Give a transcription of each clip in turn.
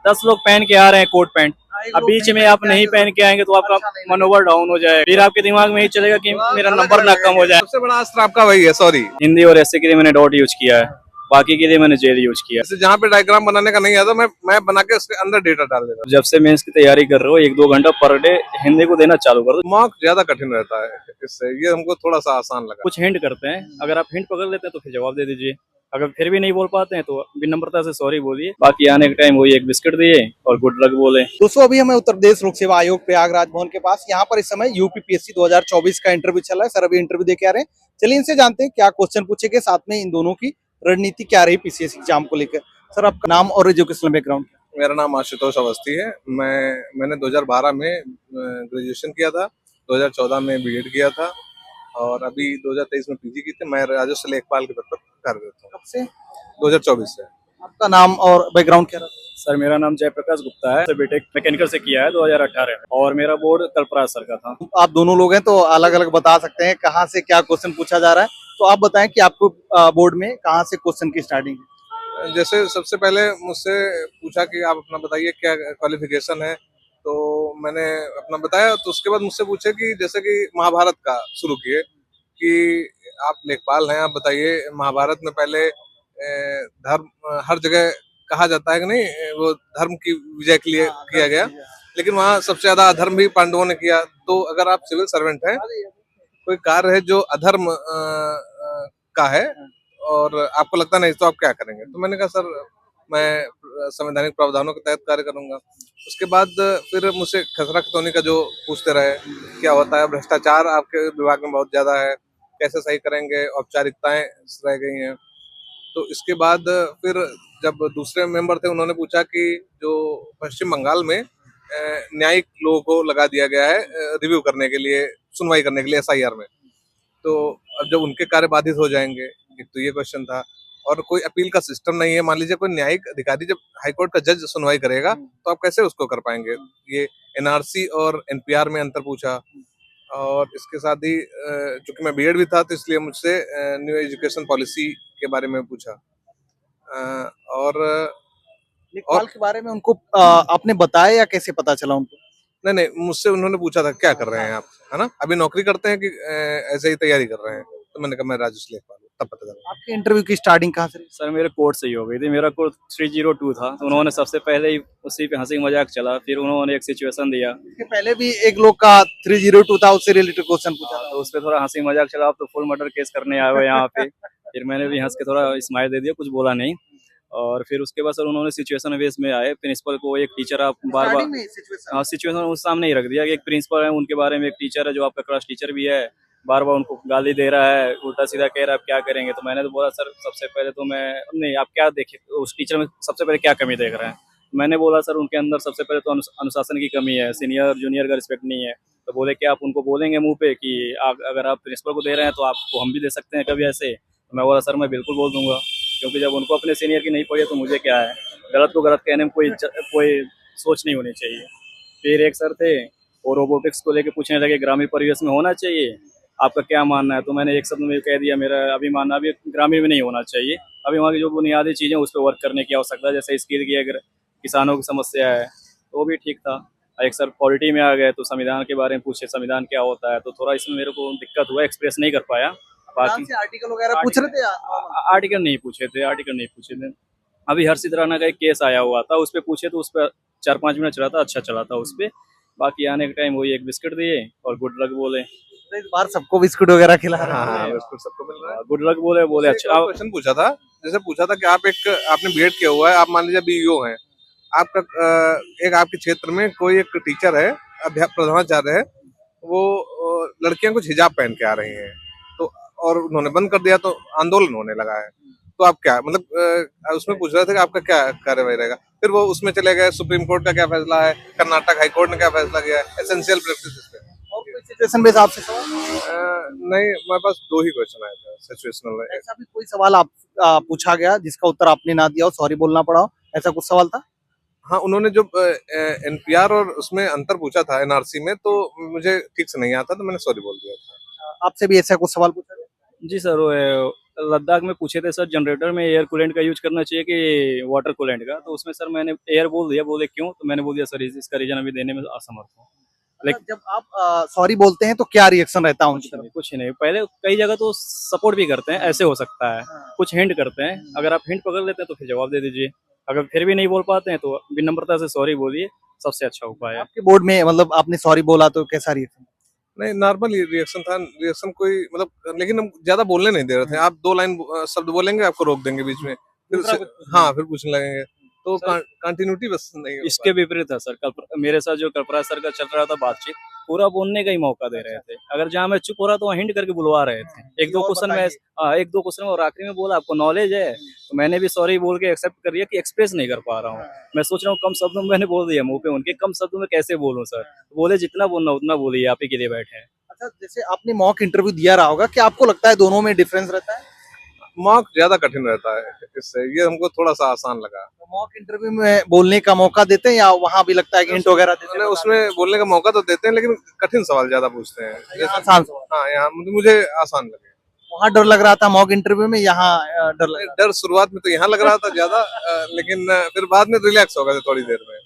10 लोग पहन के आ रहे हैं कोट पैंट, अब बीच में आप नहीं पहन के आएंगे तो आपका मनोबल डाउन हो जाएगा, फिर आपके दिमाग में ही चलेगा कि मेरा नंबर ना कम हो जाए। सबसे बड़ा अस्त्र आपका वही है, सॉरी। हिंदी और ऐसे के लिए मैंने डॉट यूज किया है, बाकी के लिए मैंने जेल यूज किया। जैसे जहाँ पे डायग्राम बनाने का नहीं आता, मैं बना के उसके अंदर डेटा डाल देता हूँ। जब से मेंस की तैयारी कर रहे हो 1-2 घंटा पर डे हिंदी को देना चालू कर दो। मॉक ज्यादा कठिन रहता है, इससे ये हमको थोड़ा सा आसान लगा। कुछ हिंट करते हैं, अगर आप हिंट पकड़ लेते हैं तो फिर जवाब दे दीजिए, अगर फिर भी नहीं बोल पाते हैं तो विनम्रता से सॉरी बोलिए, बाकी आने के टाइम वही एक बिस्किट दिए और गुड लक बोले। दोस्तों अभी हमें उत्तर प्रदेश लोक सेवा आयोग प्रयागराज भवन के पास, यहाँ पर इस समय यूपीपीएससी 2024 का इंटरव्यू चल रहा है। सर अभी इंटरव्यू दे के आ रहे हैं, चलिए इनसे जानते हैं क्या क्वेश्चन पूछे गए, साथ में इन दोनों की रणनीति क्या रही पीसीएस एग्जाम को लेकर। सर आपका नाम और एजुकेशनल बैकग्राउंड? मेरा नाम आशुतोष अवस्थी है। मैंने 2012 में ग्रेजुएशन किया था, 2014 में बीएड किया था और अभी 2023 में पीजी की थी। मैं राजस्व लेखपाल के पद पर कार्यरत हूँ। कब से? 2024 से। आपका नाम और बैकग्राउंड क्या रहा? सर मेरा नाम जयप्रकाश गुप्ता है, बीटेक मैकेनिकल से किया है 2018 में और मेरा बोर्ड कल्पराज सर का था। आप दोनों लोग हैं तो अलग अलग बता सकते हैं कहाँ से क्या क्वेश्चन पूछा जा रहा है, तो आप बताएं कि आपको बोर्ड में कहाँ से क्वेश्चन की स्टार्टिंग है। जैसे सबसे पहले मुझसे पूछा कि आप अपना बताइए क्या क्वालिफिकेशन है, तो मैंने अपना बताया। तो उसके बाद मुझसे पूछे कि जैसे कि महाभारत का शुरू किए कि आप लेखपाल हैं, आप बताइए महाभारत में पहले धर्म हर जगह कहा जाता है कि नहीं, वो धर्म की विजय के लिए किया गया, लेकिन वहाँ सबसे ज्यादा अधर्म भी पांडवों ने किया। तो अगर आप सिविल सर्वेंट हैं, कोई कार्य है जो अधर्म का है और आपको लगता नहीं, तो आप क्या करेंगे? तो मैंने कहा सर मैं संवैधानिक प्रावधानों के तहत कार्य करूंगा। उसके बाद फिर मुझसे खसरा खतौनी का जो पूछते रहे, क्या होता है भ्रष्टाचार आपके विभाग में बहुत ज्यादा है, कैसे सही करेंगे, औपचारिकताएं रह गई हैं। तो इसके बाद फिर जब दूसरे मेंबर थे, उन्होंने पूछा कि जो पश्चिम बंगाल में न्यायिक लोगों को लगा दिया गया है रिव्यू करने के लिए, सुनवाई करने के लिए एसआईआर में, तो अब जब उनके कार्य बाधित हो जाएंगे, एक तो ये क्वेश्चन था। और कोई अपील का सिस्टम नहीं है। मान लीजिए कोई न्यायिक अधिकारी जब हाईकोर्ट का जज सुनवाई करेगा तो आप कैसे उसको कर पाएंगे? ये एनआरसी और एनपीआर में अंतर पूछा। और इसके साथ ही चूंकि मैं बीएड भी था, तो इसलिए मुझसे न्यू एजुकेशन पॉलिसी के बारे में पूछा। और लेखपाल के बारे में उनको आपने बताया या कैसे पता चला उनको? नहीं, मुझसे उन्होंने पूछा था क्या कर रहे हैं आप, है ना, अभी नौकरी करते हैं कि ऐसे ही तैयारी कर रहे हैं? तो मैंने कहा मैं राजस्व लेखपाल हूँ, तब पता चला। आपके इंटरव्यू की स्टार्टिंग कहाँ से? सर मेरे कोर्ट से ही हो गई थी, मेरा कोर्ट 302 था, तो उन्होंने सबसे पहले ही उसी पे हंसी मजाक चला, फिर उन्होंने एक सिचुएशन दिया। इसके पहले भी एक लोग का 302 था, उससे रिलेटेड क्वेश्चन पूछा था, तो उस पर थोड़ा हंसी मजाक चला, आप तो फुल मर्डर केस करने आए हो यहाँ पे। फिर मैंने भी हंस के थोड़ा स्माइल दे दिया, कुछ बोला नहीं। और फिर उसके बाद सर उन्होंने सिचुएशन बेस में आए, प्रिंसिपल को एक टीचर आप बार बार सिचुएशन उस सामने ही रख दिया कि एक प्रिंसिपल है, उनके बारे में एक टीचर है जो आपका क्लास टीचर भी है, बार बार उनको गाली दे रहा है, उल्टा सीधा कह रहा है आप क्या करेंगे। तो मैंने तो बोला सर सबसे पहले तो मैं नहीं, आप क्या देखे उस टीचर में सबसे पहले क्या कमी देख रहे हैं? मैंने बोला सर उनके अंदर सबसे पहले तो अनुशासन की कमी है, सीनियर जूनियर का रिस्पेक्ट नहीं है। तो बोले कि आप उनको बोलेंगे मुंह पे कि अगर आप प्रिंसिपल को दे रहे हैं तो आपको हम भी दे सकते हैं कभी ऐसे? तो मैं बोला सर मैं बिल्कुल बोल दूंगा, क्योंकि जब उनको अपने सीनियर की नहीं पड़ी है तो मुझे क्या है, गलत को गलत कहने में कोई सोच नहीं होनी चाहिए। फिर एक सर थे वो रोबोटिक्स को लेके पूछने लगे ग्रामीण परिवेश में होना चाहिए, आपका क्या मानना है? तो मैंने एक शब्द में कह दिया मेरा अभी मानना अभी ग्रामीण में नहीं होना चाहिए, अभी वहाँ की जो बुनियादी चीज़ें उस पर वर्क करने की आवश्यकता है, जैसे स्किल की अगर किसानों की समस्या है तो वो भी ठीक था। एक सर पॉलिटी में आ गए तो संविधान के बारे में पूछे, संविधान क्या होता है, तो थोड़ा इसमें मेरे को दिक्कत हुआ, एक्सप्रेस नहीं कर पाया। बाकी आर्टिकल वगैरह पूछ रहे थे आर्टिकल नहीं पूछे थे। अभी हर्षित राणा का एक केस आया हुआ था, उस पर पूछे तो उस पर 4-5 मिनट चला था, अच्छा चला था उस पर। बाकी आने के टाइम वही एक बिस्किट दिए और गुड लक बोले। इस बार सबको बिस्कुट वगैरह खिला रहे हैं। हाँ, बिल्कुल सबको मिल रहा है। गुड लक बोले अच्छा। क्वेश्चन पूछा था, जैसे पूछा था कि आपने बीएड किया हुआ है, आप मान लीजिए बीईओ हैं, आपका एक आपके क्षेत्र में कोई एक टीचर है, प्रधानाचार्य है, वो लड़कियां कुछ हिजाब पहन के आ रही हैं, तो और उन्होंने बंद कर दिया, तो आंदोलन होने लगा है, तो आप क्या मतलब उसमें पूछ रहे थे कि आपका क्या कार्यवाही रहेगा? फिर वो उसमें चले गए, सुप्रीम कोर्ट का क्या फैसला है, कर्नाटक हाई कोर्ट ने क्या फैसला किया है, एसेंशियल प्रैक्टिस पे। और कोई सिचुएशन बेस आपसे सवाल? नहीं, मेरे पास 2 ही क्वेश्चन आए थे सिचुएशनल। ऐसा भी कोई सवाल आप पूछा गया जिसका उत्तर आपने ना दिया हो, सॉरी बोलना पड़ा हो, ऐसा कुछ सवाल था? हाँ, उन्होंने जो एनपीआर और उसमें अंतर पूछा था एनआरसी में, तो मुझे ठीक से नहीं आता, तो मैंने सॉरी बोल दिया था। आपसे भी ऐसा कुछ सवाल पूछा गया? जी सर, वो लद्दाख में पूछे थे सर जनरेटर में एयर कूलेंट का यूज करना चाहिए कि वाटर कूलेंट का, तो उसमें सर मैंने एयर बोल दिया, बोले क्यों, तो मैंने बोल दिया सर इसका रीजन अभी देने में असमर्थ हूँ। मतलब जब आप सॉरी बोलते हैं तो क्या रिएक्शन रहता है उनकी तरफ? कुछ नहीं, पहले कई जगह तो सपोर्ट भी करते हैं, ऐसे हो सकता है, कुछ हिंट करते हैं, अगर आप हिंट पकड़ लेते हैं तो फिर जवाब दे दीजिए, अगर फिर भी नहीं बोल पाते हैं तो विनम्रता से सॉरी बोलिए, सबसे अच्छा उपाय है। आपके बोर्ड में मतलब आपने सॉरी बोला तो कैसा रिएक्शन? नहीं, नॉर्मल रिएक्शन था, रिएक्शन कोई मतलब, लेकिन हम ज्यादा बोलने नहीं दे रहे थे। आप 2 लाइन शब्द बोलेंगे, आपको रोक देंगे बीच में, फिर हाँ, फिर पूछने लगेंगे, तो कंटिन्यूटी बस नहीं हो इसके विपरीत है सर, मेरे साथ जो कल्पराज सर का चल रहा था बातचीत, पूरा बोलने का ही मौका दे रहे थे, अगर जहाँ मैं चुप हो रहा तो वहाँ हिंट करके बुलवा रहे थे, एक दो क्वेश्चन में और आखिरी में बोला आपको नॉलेज है, तो मैंने भी सॉरी बोल के एक्सेप्ट कर लिया कि एक्सप्रेस नहीं कर पा रहा हूँ, मैं सोच रहा हूँ कम शब्दों में, मैंने बोल दिया मुंह पे उनके, कम शब्दों में कैसे बोलूँ सर, बोले जितना बोलना उतना बोलिए, आप ही के लिए बैठे हैं। अच्छा, जैसे आपने मॉक इंटरव्यू दिया रहा होगा, क्या आपको लगता है दोनों में डिफरेंस रहता है? मॉक ज्यादा कठिन रहता है, इससे ये हमको थोड़ा सा आसान लगा। तो मॉक इंटरव्यू में बोलने का मौका देते हैं या वहाँ भी लगता है कि हिंट वगैरह देते हैं? उसमें बोलने का मौका तो देते हैं, लेकिन कठिन सवाल ज्यादा पूछते हैं। यहाँ आसान सवाल। हाँ, यहाँ मुझे आसान लगे। वहाँ डर लग रहा था मॉक इंटरव्यू में, यहाँ डर लग रहा डर शुरुआत में तो यहाँ लग रहा था ज्यादा, लेकिन फिर बाद में रिलैक्स हो गए थोड़ी देर में।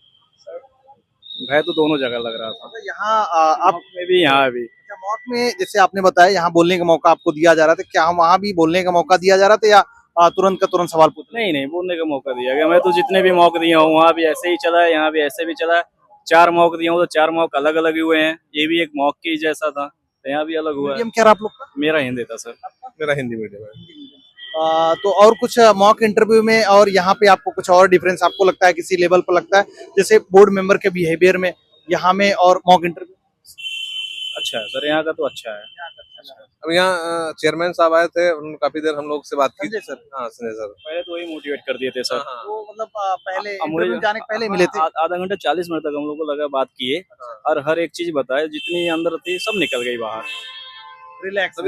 भय तो दोनों जगह लग रहा था, था? यहाँ आप में भी यहाँ भी। मॉक में जैसे आपने बताया यहाँ बोलने का मौका आपको दिया जा रहा था, क्या वहाँ भी बोलने का मौका दिया जा रहा था या तुरंत का तुरंत सवाल पूछ? नहीं, बोलने का मौका दिया गया, मैं तो जितने भी मौक दिया हूँ वहाँ भी ऐसे ही चला है, यहाँ भी ऐसे भी चला है, 4 मौक दिया हूँ तो 4 मौक अलग अलग हुए हैं, ये भी एक मौक की जैसा था, तो यहाँ भी अलग हुआ है। मीडियम क्या रहा आप लोग का? मेरा हिंदी था सर। मेरा हिंदी मीडियम है। तो और कुछ मॉक इंटरव्यू में और यहाँ पे आपको कुछ और डिफरेंस आपको लगता है, किसी लेवल पर लगता है, जैसे बोर्ड मेंबर के बिहेवियर में यहाँ में और मॉक इंटरव्यू? अच्छा है सर, यहाँ का तो अच्छा है। अब यहाँ चेयरमैन साहब आए थे, उन्होंने काफी देर हम लोग से बात की। संजय सर? हाँ, संजय सर पहले तो वही मोटिवेट कर दिए थे सर। हाँ, वो मतलब पहले मुझे इंटरव्यू जाने के पहले मिले थे? आधा घंटा 40 मिनट तक हम लोग को लगा, बात किए और हर एक चीज बताए, जितनी अंदर थी सब निकल गई बाहर, रिलैक्स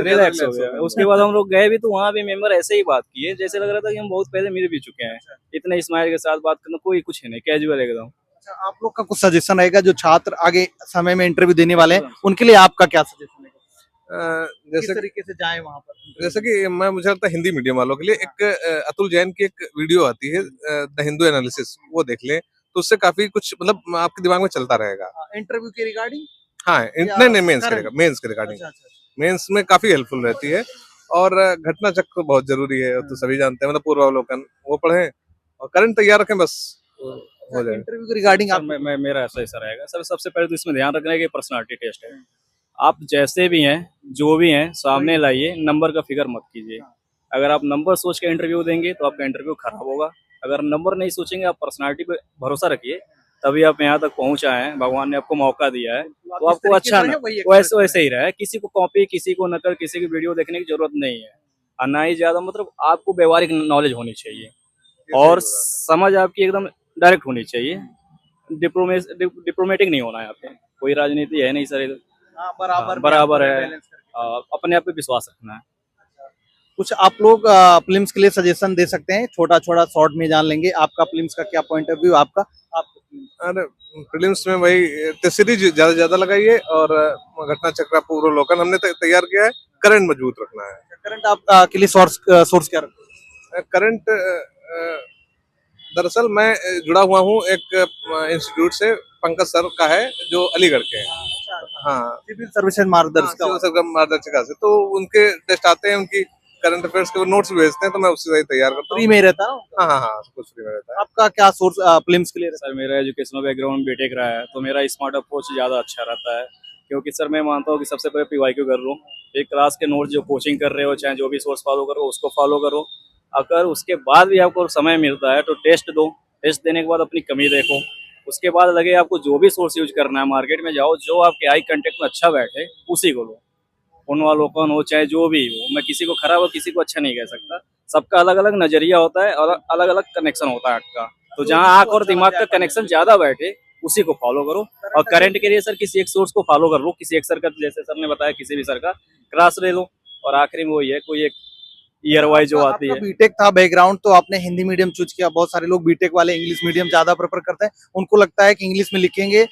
हो गया। उसके बाद हम लोग गए भी तो वहाँ भी मेंबर ऐसे ही बात किए, जैसे लग रहा था कि हम बहुत पहले मिल भी चुके हैं, इतने स्माइल के साथ बात करना, कोई कुछ नहीं, कैजुअल एकदम। अच्छा, आप लोग का कुछ सजेशन रहेगा जो छात्र आगे समय में इंटरव्यू देने वाले हैं, उनके लिए आपका क्या सजेशन है? किस जैसे तरीके से जाएं वहाँ पर? जैसे कि मुझे लगता है हिंदी मीडियम वालों के लिए एक अतुल जैन की एक वीडियो आती है, द हिंदू एनालिसिस, वो देख लें तो उससे काफी कुछ मतलब आपके दिमाग में चलता रहेगा। इंटरव्यू के रिगार्डिंग? हाँ, नहीं, मेंस के रिगार्डिंग, मेंस में काफी हेल्पफुल रहती है। और घटना चक्र बहुत जरूरी है, तो सभी जानते हैं, मतलब पूर्वावलोकन वो पढ़ें और करंट तैयार रखें, बस हो जाए। इंटरव्यू के रिगार्डिंग आप मेरा ऐसा रहेगा सर, सबसे पहले तो इसमें ध्यान रखना है कि पर्सनालिटी टेस्ट है, आप जैसे भी हैं, जो भी हैं, सामने लाइए, नंबर का फिक्र मत कीजिए। अगर आप नंबर सोच के इंटरव्यू देंगे तो आपका इंटरव्यू खराब होगा, अगर नंबर नहीं सोचेंगे, आप पर्सनालिटी पे भरोसा रखिए, तभी आप यहाँ तक पहुंच आए हैं, भगवान ने आपको मौका दिया है, तो आपको अच्छा ना वैसे ही रहा है, किसी को कॉपी, किसी को नकल, किसी की वीडियो देखने की जरूरत नहीं है, और ना ही ज्यादा, मतलब आपको व्यवहारिक नॉलेज होनी चाहिए और समझ आपकी एकदम डायरेक्ट होनी चाहिए, डिप्लोमेटिक नहीं होना है, यहाँ पे कोई राजनीति है नहीं सर, बराबर है, अपने आप पे विश्वास रखना है। कुछ आप लोग फिल्म्स के लिए सजेशन दे सकते हैं, छोटा छोटा शॉर्ट में जान लेंगे आपका फिल्म्स का क्या पॉइंट ऑफ व्यू आपका? अरे फिल्म्स में वही सीरीज ज्यादा लगाइए, और घटना चक्र, पूर्वावलोकन हमने तैयार किया है, करंट मजबूत रखना है। करंट आप के लिए सोर्स क्या रखते हैं? करंट दरअसल मैं जुड़ा हुआ हूँ एक इंस्टीट्यूट से, पंकज सर का है, जो अलीगढ़ के हैं। हाँ, सिविल सर्विसेज मार्गदर्शिका से, तो उनके टेस्ट आते हैं, उनकी करंट अफेयर्स के वो नोट्स भेजते हैं, तो मैं उससे तैयार करता हूँ। फ्री में रहता है? हाँ, कुछ फ्री में रहता है। आपका क्या सोर्स फिल्म्स के लिए? सर मेरा एजुकेशनल बैकग्राउंड बीटेक रहा है, तो मेरा स्मार्ट अप्रोच ज़्यादा अच्छा रहता है, क्योंकि सर मैं मानता हूँ कि सबसे पहले PYQ कर लो, एक क्लास के नोट जो कोचिंग कर रहे हो, चाहे जो भी सोर्स फॉलो करो, उसको फॉलो करो, अगर उसके बाद भी आपको समय मिलता है तो टेस्ट दो, टेस्ट देने के बाद अपनी कमी देखो, उसके बाद लगे आपको जो भी सोर्स यूज करना है, मार्केट में जाओ, जो आपके आई कंटेक्ट में अच्छा बैठे उसी को लो, पूर्वावलोकन हो चाहे जो भी हो, मैं किसी को खराब और किसी को अच्छा नहीं कह सकता, सबका अलग अलग नजरिया होता है और अलग अलग कनेक्शन होता है आपका, तो जहाँ आंख और दिमाग का कनेक्शन ज्यादा बैठे उसी को फॉलो करो। और करंट के लिए सर किसी एक सोर्स को फॉलो कर लो, किसी एक सर का, जैसे सर ने बताया किसी भी सर का क्लास ले लो, और आखिरी में वही है, कोई एक ईयर वाइज जो आती है। बीटेक था बैकग्राउंड, तो आपने हिंदी मीडियम चूज किया, बहुत सारे लोग बीटेक वाले इंग्लिश मीडियम ज्यादा प्रेफर करते हैं, उनको लगता है कि इंग्लिश में लिखेंगे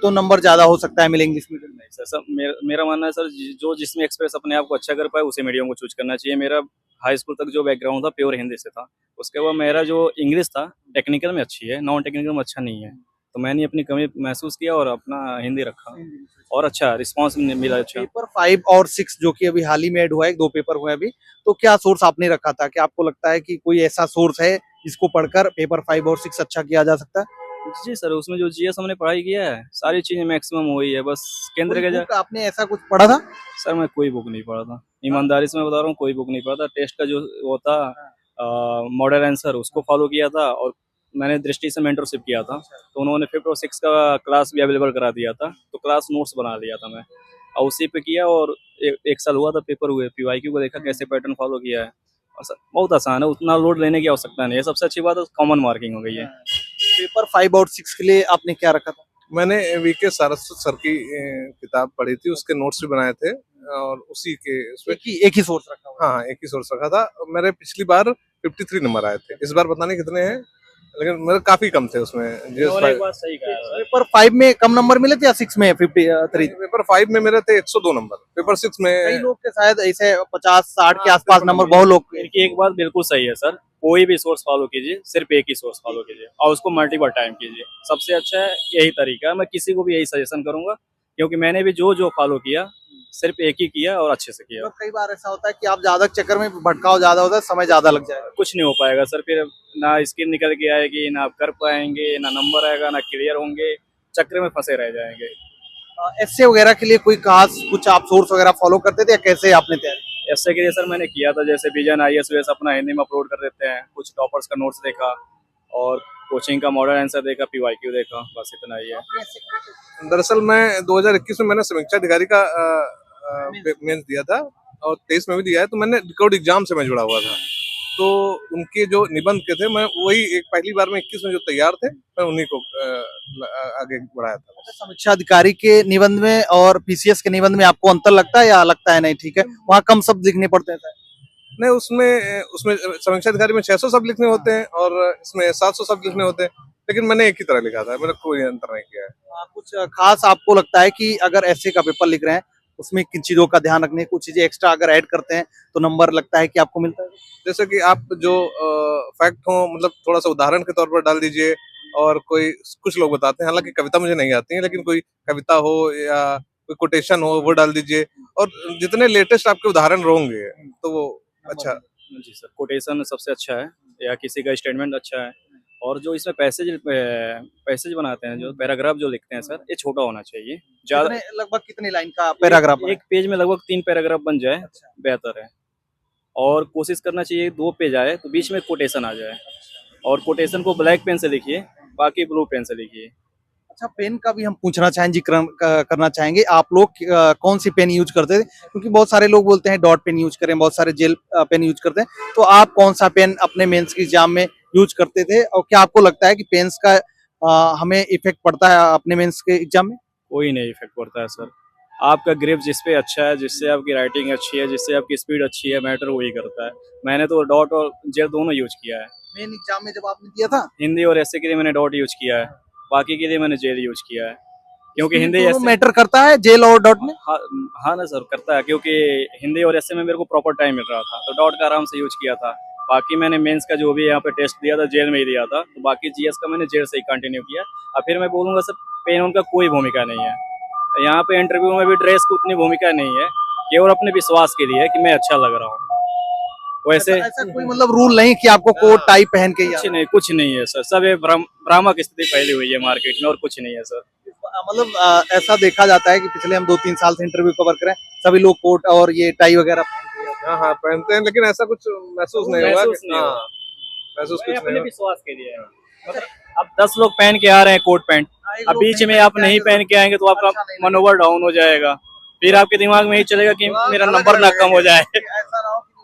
तो नंबर ज्यादा हो सकता है मिले इंग्लिश मीडियम में। सर मेरा मानना है सर, जो जिसमें एक्सप्रेस अपने आप को अच्छा कर पाए उसे मीडियम को चूज करना चाहिए। मेरा हाई स्कूल तक जो बैकग्राउंड था प्योर हिंदी से था। उसके बाद मेरा जो इंग्लिश था टेक्निकल में अच्छी है, नॉन टेक्निकल में अच्छा नहीं है, तो मैंने अपनी कमी महसूस किया और अपना हिंदी रखा और अच्छा रिस्पांस मिला अच्छा। पेपर 5 और 6 जो कि अभी हाल ही में ऐड हुआ है, 2 पेपर हुए हैं अभी, तो क्या सोर्स आपने रखा था? क्या आपको लगता है कि कोई ऐसा सोर्स है जिसको पढ़कर पेपर 5 और 6 अच्छा किया जा सकता है? जी सर, उसमें जो जीएस हमने पढ़ाई किया है सारी चीजें मैक्सिमम हुई है, बस केंद्र के कोई बुक आपने ऐसा कुछ पढ़ा था? सर मैं कोई बुक नहीं पढ़ा था, ईमानदारी से मैं बता रहा हूँ, कोई बुक नहीं पढ़ा था। टेस्ट का जो वो था मॉडल आंसर उसको फॉलो किया था और मैंने दृष्टि से मेंटरशिप किया था, तो उन्होंने 5th और 6th का क्लास भी अवेलेबल करा दिया था, तो क्लास नोट्स बना लिया था मैं और उसी पे किया और एक साल हुआ था पेपर हुए, पीवाईक्यू को देखा कैसे पैटर्न फॉलो किया है और बहुत आसान है, उतना लोड लेने की आवश्यकता नहीं है। सबसे अच्छी बात है कॉमन मार्किंग हो गई है। पेपर 5 और 6 के लिए आपने क्या रखा था? मैंने वीके सारस्वत सर की किताब पढ़ी थी, उसके नोट्स भी बनाए थे और उसी के उसमें एक ही सोर्स रखा हुआ है। हाँ एक ही सोर्स रखा था। मेरे पिछली बार 53 नंबर आए थे, इस बार पता नहीं कितने हैं, लेकिन मेरे काफी कम थे उसमें। उन्होंने एक बात सही कहा है। पेपर 5 में कम नंबर मिले थे या 6 में 53? पेपर 5 में मेरे थे 102 नंबर, पेपर 6 कई में लोग के शायद ऐसे 50-60 के हाँ, आसपास नंबर बहुत लोग के। इनकी एक बात बिल्कुल सही है सर, कोई भी सोर्स फॉलो कीजिए, सिर्फ एक ही सोर्स फॉलो कीजिए और उसको मल्टीपल टाइम कीजिए, सबसे अच्छा है यही तरीका है। मैं किसी को भी यही सजेशन करूंगा, क्योंकि मैंने भी जो जो फॉलो किया सिर्फ एक ही किया और अच्छे से किया। तो कई बार ऐसा होता है कि आप ज्यादा चक्कर में भटकाव ज्यादा होता है, समय ज्यादा लग जाएगा। कुछ नहीं हो पाएगा सर, फिर ना स्किल निकल के आएगी, ना आप कर पाएंगे, ना नंबर आएगा, ना क्लियर होंगे, चक्कर में फंसे रह जाएंगे। एस्से वगैरह के लिए कोई खास कुछ आप सोर्स वगैरह फॉलो करते थे या कैसे आपने तैयारी? ऐसे के लिए सर मैंने किया था, जैसे विजन IAS अपना हिंदी में अपलोड कर देते हैं, कुछ टॉपर्स का नोट्स देखा और कोचिंग का मॉडल आंसर देखा, PYQ देखा, बस इतना ही है। दरअसल मैं 2021 में मैंने समीक्षा अधिकारी का मेंस दिया था और 23 में भी दिया है, तो मैंने रिकॉर्ड एग्जाम से मैं जुड़ा हुआ था, तो उनके जो निबंध के थे मैं वही एक पहली बार में 21 में जो तैयार थे मैं उन्हीं को आगे बढ़ाया था। समीक्षा अधिकारी के निबंध में और PCS के निबंध में आपको अंतर लगता है या लगता है नहीं ठीक है, वहाँ कम शब्द लिखने पड़ते हैं? नहीं, उसमें उसमें समीक्षा अधिकारी में 600 शब्द लिखने होते हैं और इसमें 700 शब्द लिखने होते हैं, लेकिन मैंने एक ही तरह लिखा था, मैंने कोई अंतर नहीं किया है। कुछ खास आपको लगता है कि अगर ऐसे का पेपर लिख रहे हैं उसमें किन चीजों का ध्यान रखने, कुछ चीजें एक्स्ट्रा अगर ऐड करते हैं तो नंबर लगता है कि आपको मिलता है? जैसे कि आप जो फैक्ट हो मतलब थोड़ा सा उदाहरण के तौर पर डाल दीजिए, और कोई कुछ लोग बताते हैं, हालांकि कविता मुझे नहीं आती है, लेकिन कोई कविता हो या कोई कोटेशन हो वो डाल दीजिए, और जितने लेटेस्ट आपके उदाहरण होंगे तो वो अच्छा। जी सर, कोटेशन सबसे अच्छा है या किसी का स्टेटमेंट अच्छा है, और जो इसमें पैसेज बनाते हैं, जो पैराग्राफ जो लिखते हैं सर, ये छोटा होना चाहिए ज्यादा। लगभग कितनी लाइन का पैराग्राफ? एक पेज में लगभग 3 पैराग्राफ बन जाए बेहतर है, और कोशिश करना चाहिए 2 पेज आए तो बीच में कोटेशन आ जाए, और कोटेशन को ब्लैक पेन से लिखिए, बाकी ब्लू पेन से लिखिए। अच्छा, पेन का भी हम पूछना चाहेंगे, जिक्र करना चाहेंगे, आप लोग कौन सी पेन यूज करते थे? क्योंकि बहुत सारे लोग बोलते हैं डॉट पेन यूज करें, बहुत सारे जेल पेन यूज करते हैं, तो आप कौन सा पेन अपने मेंस की एग्जाम में यूज करते थे, और क्या आपको लगता है कि पेन्स का हमें इफेक्ट पड़ता है अपने मेंस के एग्जाम में? कोई नहीं इफेक्ट पड़ता है सर, आपका ग्रिप जिस पे अच्छा है, जिससे आपकी राइटिंग अच्छी है, जिससे आपकी स्पीड अच्छी है, मैटर वही करता है। मैंने तो डॉट और जेल दोनों यूज किया है। मेन एग्जाम में जब आपने दिया था हिंदी और ऐसे के लिए मैंने डॉट यूज किया है, बाकी के लिए मैंने जेल यूज किया है, क्योंकि हिंदी ऐसे मैटर करता है जेल और डॉट में? हाँ ना सर करता है, क्योंकि हिंदी और ऐसे में मेरे को प्रॉपर टाइम मिल रहा था, तो डॉट का आराम से यूज किया था। बाकी मैंने मेंस का जो भी यहाँ पे टेस्ट दिया था जेल में ही दिया था, तो बाकी जीएस का मैंने जेल से ही कंटिन्यू किया। अब फिर मैं बोलूंगा सर, पेन उनका कोई भूमिका नहीं है यहाँ पे, इंटरव्यू में भी ड्रेस की उतनी भूमिका नहीं है, केवल अपने विश्वास के लिए कि मैं अच्छा लग रहा हूँ। वैसे ऐसा कोई मतलब रूल नहीं कि आपको कोट टाई पहन के ही कुछ नहीं है सर, सब ये भ्रामक स्थिति फैली हुई है मार्केट में, और कुछ नहीं है सर। मतलब ऐसा देखा जाता है कि पिछले हम 2-3 साल से इंटरव्यू कवर करें, सभी लोग कोट और ये टाई वगैरह हाँ पहनते हैं, लेकिन ऐसा कुछ महसूस नहीं हुआ। महसूस कुछ नहीं, विश्वास के लिए अब 10 लोग पहन के आ रहे हैं कोट पैंट, अब बीच में आप नहीं पहन के आएंगे तो आपका मनोबल डाउन हो जाएगा, फिर आपके दिमाग में ही चलेगा कि मेरा नंबर ना कम हो जाए। ऐसा ना हो कि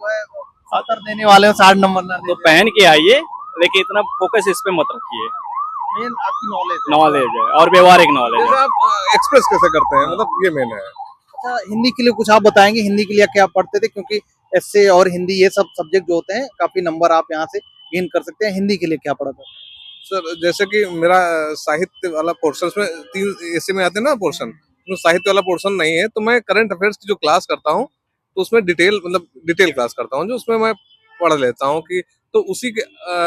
70 देने वाले 60 नंबर ना, तो पहन के आइए, लेकिन इतना फोकस इस पे मत रखिए। मेन आपकी नॉलेज है और व्यवहारिक नॉलेज है। आप एक्सप्रेस कैसे करते हैं, मतलब ये मेन है। अच्छा, हिंदी के लिए कुछ आप बताएंगे, हिंदी के लिए क्या पढ़ते थे? क्योंकि ऐसे और हिंदी ये सब सब्जेक्ट जो होते हैं काफी नंबर आप यहाँ से गेन कर सकते हैं। हिंदी के लिए क्या पढ़ा था? सर जैसे कि मेरा साहित्य वाला पोर्शन में 3 ऐसे में आते हैं ना पोर्शन, तो साहित्य वाला पोर्शन नहीं है, तो मैं करंट अफेयर्स की जो क्लास करता हूँ तो उसमें डिटेल क्लास करता हूँ, जो उसमें मैं पढ़ लेता हूँ कि तो उसी के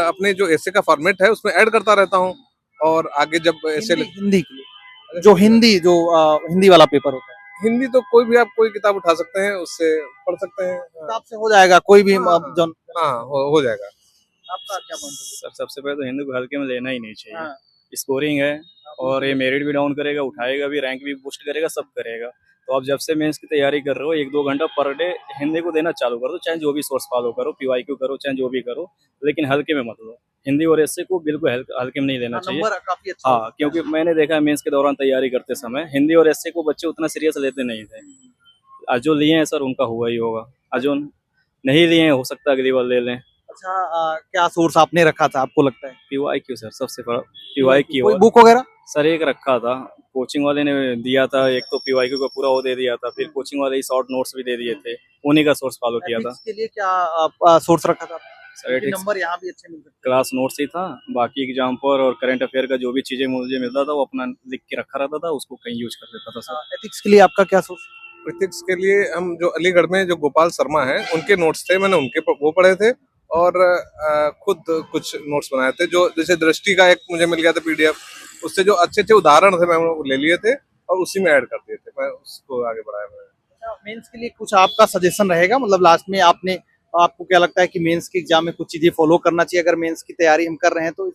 अपने जो ऐसे का फॉर्मेट है उसमें ऐड करता रहता हूँ। और आगे जब ऐसे हिंदी के लिए जो हिंदी वाला पेपर होता है हिंदी तो कोई भी आप कोई किताब उठा सकते हैं, उससे पढ़ सकते हैं। किताब से हो जाएगा कोई भी जो हाँ हो जाएगा। आपका क्या पॉइंट सर सबसे पहले तो हिंदी को हल्के में लेना ही नहीं है चाहिए। स्कोरिंग है और ये मेरिट भी डाउन करेगा, उठाएगा भी, रैंक भी बूस्ट करेगा, सब करेगा। तो आप जब से मेंस की तैयारी कर रहे हो 1-2 घंटा पर डे हिंदी को देना चालू कर दो, चाहे जो भी सोर्स फॉलो करो, पीवाईक्यू करो, चाहे जो भी करो, लेकिन हल्के में मत लो। हिंदी और एसए को बिल्कुल हल्के में नहीं लेना चाहिए। नंबर काफी अच्छा हाँ, क्योंकि मैंने देखा है मेंस के दौरान तैयारी करते समय हिंदी और एसए को बच्चे उतना सीरियस लेते नहीं थे। आज जो लिए हैं सर उनका हुआ ही होगा, आज जो नहीं लिए हैं हो सकता है अगली बार ले लें। अच्छा क्या सोर्स आपने रखा था आपको लगता है पीवाईक्यू सर सबसे बड़ा पीवाईक्यू। कोई बुक वगैरह सर एक रखा था, कोचिंग वाले ने दिया था, एक तो पीवाईक्यू का पूरा वो दे दिया था, फिर कोचिंग वाले ही शॉर्ट नोट्स भी दे दिए थे, उन्हीं का सोर्स फॉलो किया था। एथिक्स के लिए क्या सोर्स रखा था सर एथिक्स नंबर यहाँ भी अच्छे मिल सकते क्लास नोट्स ही था, बाकी एग्जाम पर और करंट अफेयर का जो भी चीजें मुझे मिलता था वो अपना लिख के रखा रहता था, उसको कहीं यूज कर लेता था सर। एथिक्स के लिए आपका क्या सोर्स एथिक्स के लिए हम जो अलीगढ़ में जो गोपाल शर्मा है उनके नोट्स थे, मैंने उनके वो पढ़े थे। और खुद कुछ नोट्स बनाए थे, जो जैसे दृष्टि का एक मुझे मिल गया था पीडीएफ, उससे जो अच्छे अच्छे उदाहरण थे मैं वो ले लिए थे और उसी में ऐड कर दिए थे, मैं उसको आगे बढ़ाया मैंने। मेंस के लिए कुछ आपका सजेशन रहेगा मतलब लास्ट में आपको क्या लगता है कि मेंस के एग्जाम में कुछ चीजें फॉलो करना चाहिए अगर मेंस की तैयारी हम कर रहे हैं तो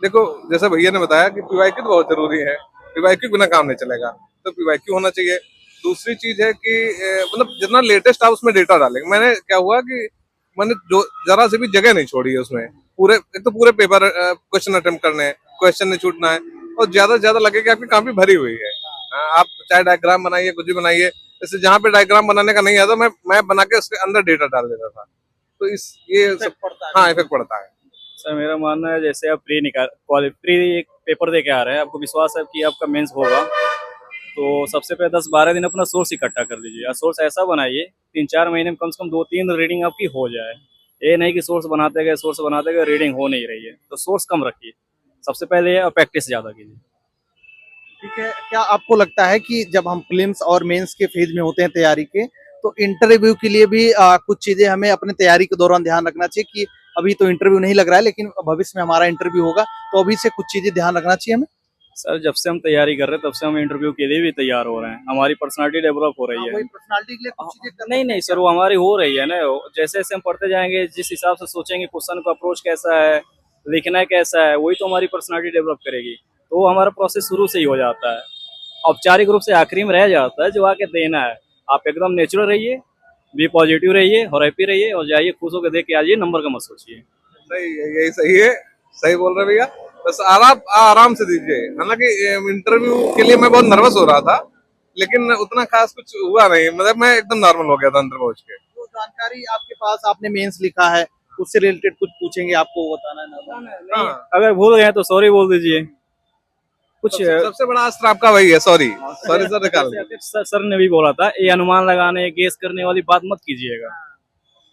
देखो जैसे भैया ने बताया कि पीवाईक्यू तो बहुत जरूरी है, पीवाईक्यू बिना काम नहीं चलेगा, तो पीवाईक्यू होना चाहिए। दूसरी चीज है कि मतलब जितना लेटेस्ट आप उसमें डेटा डालेंगे, मैंने क्या हुआ कि मैंने जो जरा से भी जगह नहीं छोड़ी है उसमें, एक तो पूरे पेपर क्वेश्चन अटेम्प्ट करने हैं, क्वेश्चन नहीं छूटना है, और ज्यादा से ज्यादा लगे कि आपकी काफी भरी हुई है। आप चाहे डायग्राम बनाइए, कुछ भी बनाइए, जैसे जहाँ पे डायग्राम बनाने का नहीं आता मैं बना के उसके अंदर डेटा डाल देता था, तो ये सब हाँ इफेक्ट पड़ता है। सर मेरा मानना है जैसे आप प्री एक पेपर दे के आ रहे हैं, आपको विश्वास है कि आपका मेंस होगा, तो सबसे पहले 10-12 दिन अपना सोर्स इकट्ठा कर लीजिए, और सोर्स ऐसा बनाइए 3-4 महीने में कम से कम 2-3 रीडिंग आपकी हो जाए। ये नहीं कि सोर्स बनाते गए रीडिंग हो नहीं रही है, तो सोर्स कम रखिए सबसे पहले, और प्रैक्टिस ज्यादा कीजिए। ठीक है क्या आपको लगता है कि जब हम प्रीलिम्स और मेंस के फेज में होते हैं तैयारी के तो इंटरव्यू के लिए भी कुछ चीजें हमें अपने तैयारी के दौरान ध्यान रखना चाहिए कि अभी तो इंटरव्यू नहीं लग रहा है लेकिन भविष्य में हमारा इंटरव्यू होगा तो अभी से कुछ चीजें ध्यान रखना चाहिए हमें सर जब से हम तैयारी कर रहे हैं तब से हम इंटरव्यू के लिए भी तैयार हो रहे हैं, हमारी पर्सनालिटी डेवलप हो रही है। पर्सनालिटी के लिए कुछ चीजें नहीं सर, वो हमारी हो रही है ना, जैसे जैसे हम पढ़ते जाएंगे जिस हिसाब से सोचेंगे क्वेश्चन का अप्रोच कैसा है, लिखना कैसा है, वही तो हमारी पर्सनालिटी डेवलप करेगी। तो वो हमारा प्रोसेस शुरू से ही हो जाता है, औपचारिक रूप से आखिरी में रह जाता है जो आके देना है। आप एकदम नेचुरल रहिए, बी पॉजिटिव रहिए और हैप्पी रहिए, और जाइए खुश होकर देख के आइए, नंबर का मत सोचिए। सही है, यही सही है, सही बोल रहे भैया। बस आराम से दीजिए। हालांकि इंटरव्यू के लिए मैं बहुत नर्वस हो रहा था, लेकिन उतना खास कुछ हुआ नहीं, मतलब मैं एकदम नॉर्मल हो गया था अंदर पहुंच के। जो जानकारी आपके पास आपने मेंस लिखा है उससे रिलेटेड कुछ पूछेंगे आपको बताना है ना हाँ। अगर भूल गए तो सॉरी बोल दीजिए। कुछ सबसे बड़ा अस्त्र आपका वही है, सॉरी सर निकाल दीजिए। सर ने भी बोला था, ये अनुमान लगाने गेस करने वाली बात मत कीजिएगा,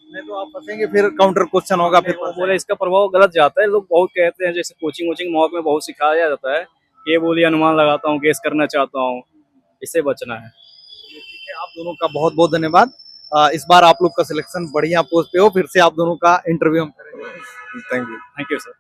नहीं तो आप फंसेंगे फिर काउंटर क्वेश्चन होगा फिर वो बोले इसका प्रभाव गलत जाता है। लोग बहुत कहते हैं, जैसे कोचिंग मॉक में बहुत सिखाया जाता है कि ये बोलिए अनुमान लगाता हूँ, गेस करना चाहता हूँ, इससे बचना है। ठीक है आप दोनों का बहुत बहुत धन्यवाद। इस बार आप लोग का सिलेक्शन बढ़िया पोस्ट पे हो, फिर से आप दोनों का इंटरव्यू हम करेंगे। Thank you. Thank you sir.